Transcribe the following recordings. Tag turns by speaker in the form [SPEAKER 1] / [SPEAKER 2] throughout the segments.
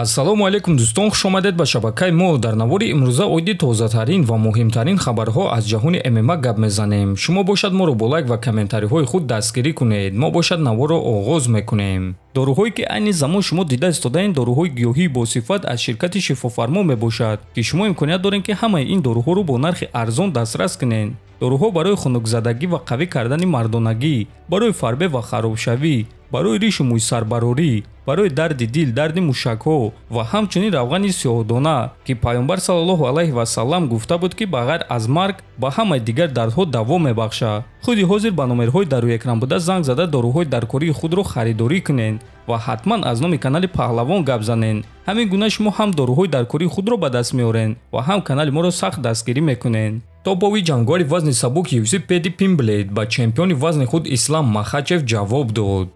[SPEAKER 1] ассалому алайкум дӯстон, хушомадед ба шабакаи мо. Дар навори имрӯза оиди тозатарин ва муҳимтарин хабарҳо аз ҷаҳони ММА гап мезанем. Шумо бошад моро бо лайк ва комментариҳои худ дастгирӣ кунед. Мо бошад наворро оғоз мекунем. доруҳое ки айни замон шумо дида истодаен доруҳои гиёҳии босифат аз ширкати шифофармо мебошад, ки шумо имконият доред ки ҳамаи ин доруҳоро бо нархи арзон дастрас кунед. доруҳо барои хунукзадагӣ ва қавӣ кардани мардонагӣ, барои фарбе ва харобшавӣ, барои ришу мӯйсарбарорӣ, барои дарди дил, дарди мушакҳо ва ҳамчунин равғани сиёҳдона, ки пайғамбар саллаллоҳу алайҳи васаллам гуфта буд ки ба ғайр аз марг ба ҳамаи дигар дардҳо даво мебахшад. худи ҳозир ба номерҳои дар рӯи экран буда занг зада доруҳои даркории худро харидорӣ кунед ва ҳатман аз номи канали Паҳлавон гап занед. ҳамин гуна шумо ҳам доруҳои даркории худро ба даст меоред ва ҳам канали моро сахт дастгирӣ мекунед. тобовии ҷангори вазни сабук UFC Педи Пимблейд ба чемпиони вазни худ Ислам Махачев ҷавоб дод.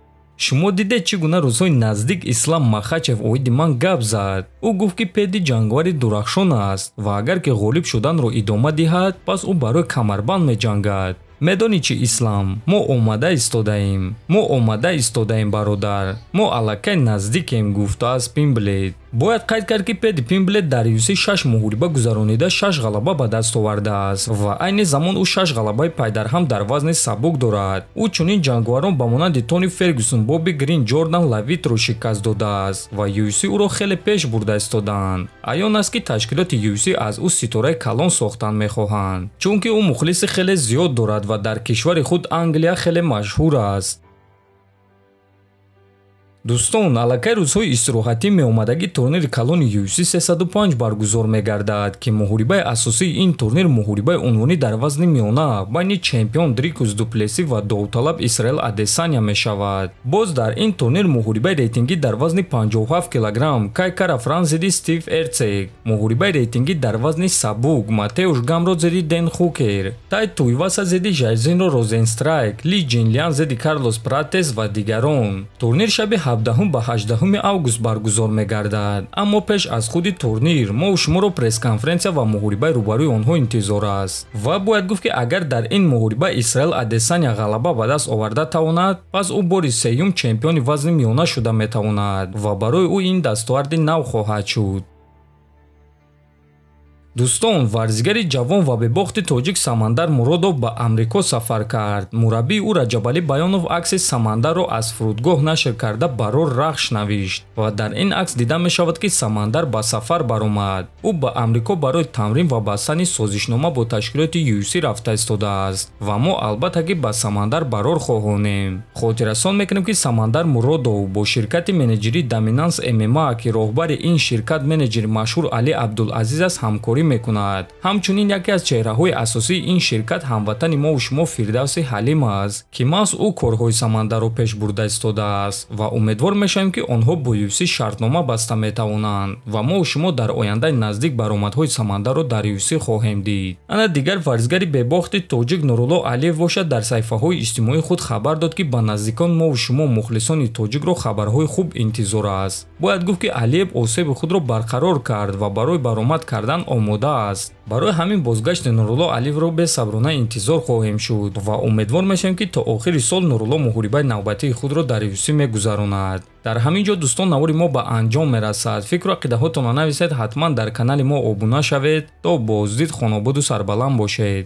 [SPEAKER 1] шумо дидед чӣ гуна рӯзҳои наздик Ислам Махачев оиди ман гап зад. ӯ гуфт ки Педи ҷангвари дурахшон аст ва агар ки ғолиб шуданро идома диҳад, пас ӯ барои камарбанд меҷангад. медонӣ чӣ Ислам, мо омада истодаем бародар, мо аллакай наздикем, гуфтааст Пимблейд. бояд қайд кард ки Педи Пимблейд дар UFC 6 муҳориба гузаронида 6 ғалаба ба даст овардааст ва айни замон ӯ 6 ғалабаи пайдарҳам дар вазни сабук дорад. ӯ чунин ҷангварон ба монанди Тони Фергюсон, Боби Грин, Ҷордан Лавитро шикаст додааст ва UFC ӯро хеле пеш бурда истоданд. аён аст ки ташкилоти UFC аз ӯ ситораи калон сохтан мехоҳанд, чунки ӯ мухлиси хеле зиёд дорад ва дар кишвари худ Англия хеле машҳур аст. дӯстон, аллакай рӯзҳои истироҳатӣ меомадаги турнири калони UFC 305 баргузор мегардад, ки муҳорибаи асосии ин турнир муҳорибаи унвонӣ дар вазни миёна байни чемпион Дрикус Дуплеси ва довталаб Исраил Адесаня мешавад. боз дар ин турнир муҳорибаи рейтингӣ дар вазни 57 кг Кай Кара-Франц зидди Стив Эрцег, муҳорибаи рейтингӣ дар вазни сабук Матеуш Гамрот зидди Дэн Хукер, Тай Туйваса зидди Жайрзинро Розенстрайк, Ли Джинлиан зидди Карлос Пратес ва дигарон. турнир шаби 17 ба 18 август баргузор мегардад. аммо пеш аз худи турнир мо шуморо пресс-конференсия ва муҳорибаи рӯбарӯи онҳо интизор аст. ва бояд гуфт ки агар дар ин муҳориба Исраил Адесаня ғалаба ба даст оварда тавонад, пас ӯ бори сеюм чемпиони вазни миёна шуда метавонад ва барои ӯ ин дастоварди нав хоҳад шуд. дӯстон, варзигари ҷавон ва бебохти тоҷик Самандар Муродов ба Амрико сафар кард. мураббии ӯ Раҷабалӣ Баёнов акси Самандарро аз фурудгоҳ нашр карда барор рахш навишт ва дар ин акс дида мешавад ки Самандар ба сафар баромад. ӯ ба Амрико барои тамрин ва бастани созишнома бо ташкилоти UFC рафта истодааст ва мо албатта ки ба Самандар барор хоҳонем. хотиррасон мекунем ки Самандар Муродов бо ширкати менеҷерии Dominance MMA, ки роҳбари ин ширкат менеҷери машҳур Али Абдулазиз аст, ҳамкорӣ мекунад. ҳамчунин яке аз чеҳраҳои асосии ин ширкат ҳамватани мову шумо Фирдавси Ҳалим аст, ки маҳз ӯ корҳои Самандарро пеш бурда истодааст ва умедвор мешавем ки онҳо бо UFC шартнома баста метавонанд ва мову шумо дар ояндаи наздик баромадҳои Самандарро дар UFC хоҳем дид. ана дигар варзигари бебохти тоҷик Нурулло Алиев бошад дар саҳифаҳои иҷтимоӣ худ хабар дод ки ба наздикон мову шумо мухлисони тоҷикро хабарҳои хуб интизор аст. бояд гуфт ки Алиев осеби худро барқарор кард ва барои баромад кардан омода аст. барои ҳамин бозгашти Нурулло Алиевро бесаброна интизор хоҳем шуд ва умедвор мешавем ки то охири сол Нурулло муҳорибаи навбатии худро дар UFC мегузаронад. дар ҳамин ҷо дӯстон, навори мо ба анҷом мерасад. фикру ақидаҳотонро нависед, ҳатман дар канали мо обуна шавед. то боздид хонободу сарбаланд бошед.